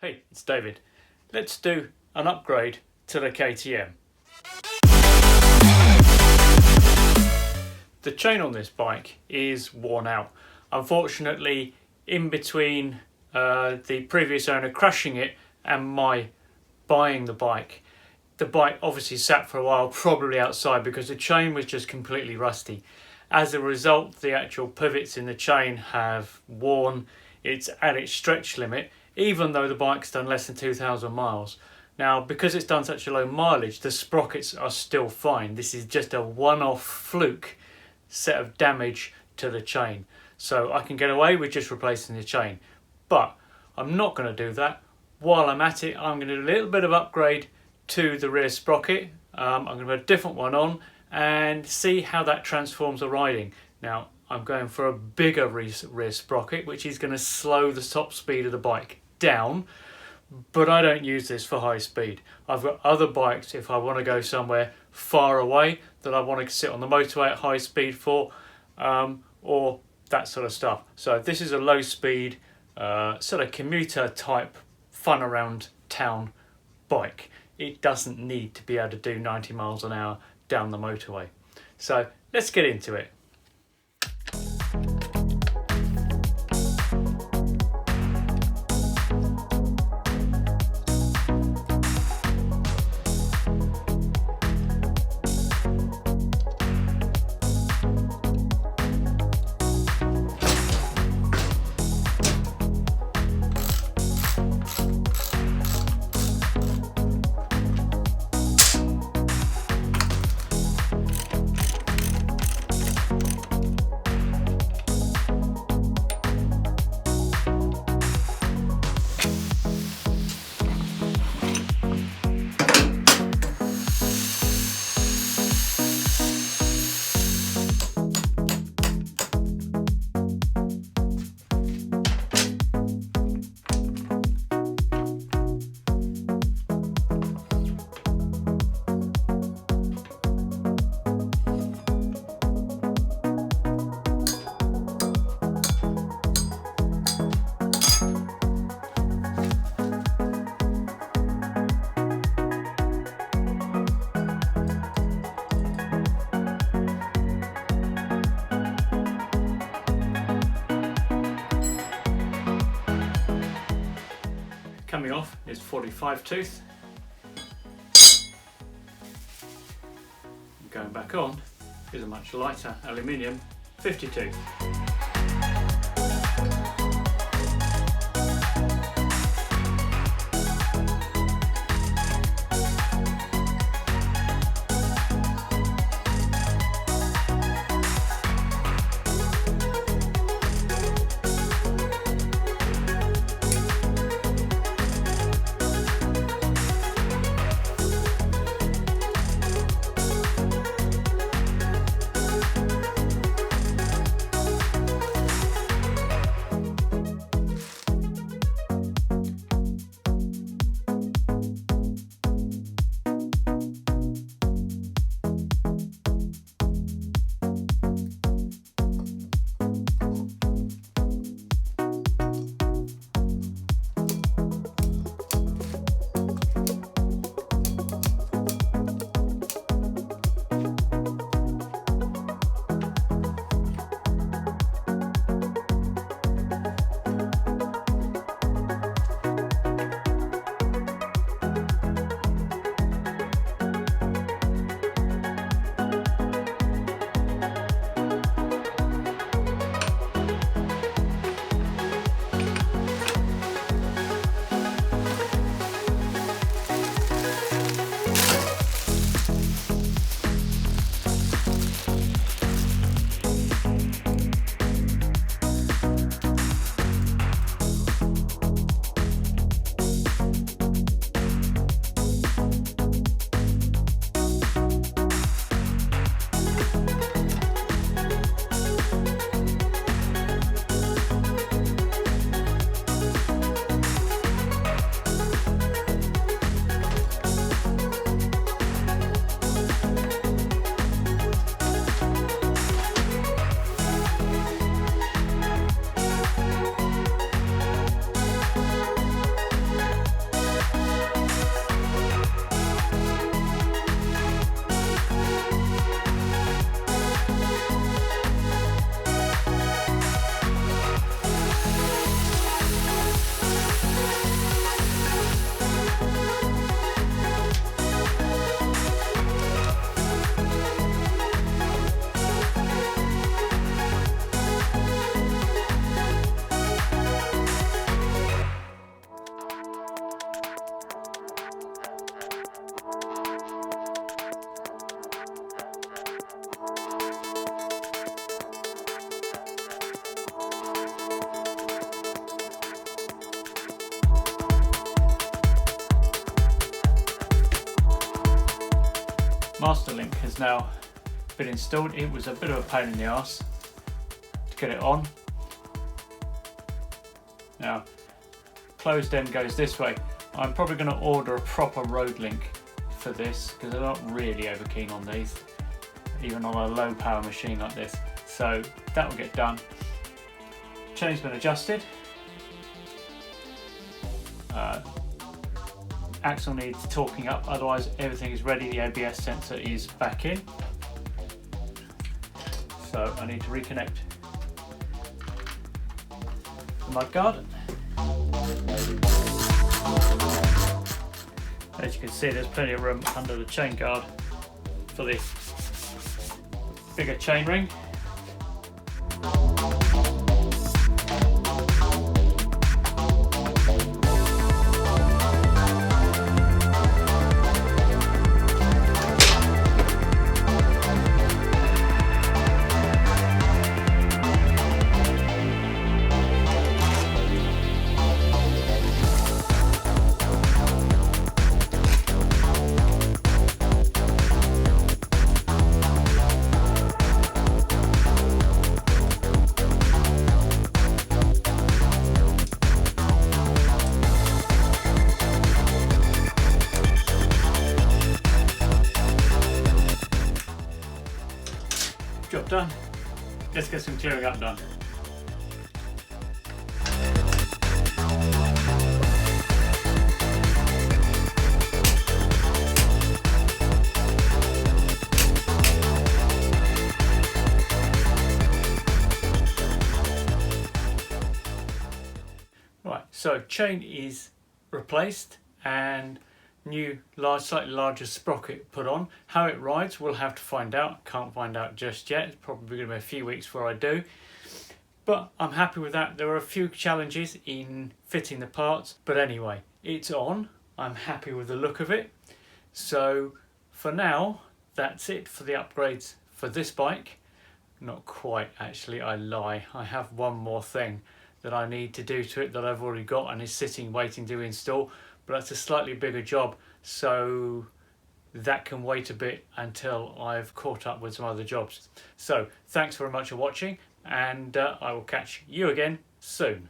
Hey, it's David. Let's do an upgrade to the KTM. The chain on this bike is worn out. Unfortunately, in between the previous owner crashing it and my buying the bike obviously sat for a while, probably outside, because the chain was just completely rusty. As a result, the actual pivots in the chain have worn. It's at its stretch limit, even though the bike's done less than 2,000 miles. Now, because it's done such a low mileage, the sprockets are still fine. This is just a one-off fluke set of damage to the chain. So I can get away with just replacing the chain. But I'm not going to do that. While I'm at it, I'm going to do a little bit of upgrade to the rear sprocket. I'm going to put a different one on and see how that transforms the riding. Now, I'm going for a bigger rear sprocket, which is going to slow the top speed of the bike down, but I don't use this for high speed. I've got other bikes if I want to go somewhere far away that I want to sit on the motorway at high speed for, or that sort of stuff. So this is a low speed, sort of commuter type fun around town bike. It doesn't need to be able to do 90 miles an hour down the motorway. So let's get into it. Coming off is 45 tooth. Going back on is a much lighter aluminium 50 tooth. Master link has now been installed. It was a bit of a pain in the arse to get it on. Now, closed end goes this way. I'm probably going to order a proper road link for this because I'm not really over keen on these, even on a low power machine like this. So that will get done. Chain's been adjusted. Axle needs torquing up, otherwise everything is ready. The ABS sensor is back in. So I need to reconnect the mudguard. As you can see, there's plenty of room under the chain guard for the bigger chain ring. Job done. Let's get some clearing up done. Right, so chain is replaced and new slightly larger sprocket put on. How it rides we'll have to find out. Can't find out just yet. It's probably going to be a few weeks before I do, but I'm happy with that. There are a few challenges in fitting the parts, but anyway, it's on. I'm happy with the look of it. So for now, that's it for the upgrades for this bike. Not quite, actually, I lie. I have one more thing that I need to do to it that I've already got and is sitting waiting to install, but that's a slightly bigger job, so that can wait a bit until I've caught up with some other jobs. So thanks very much for watching, and I will catch you again soon.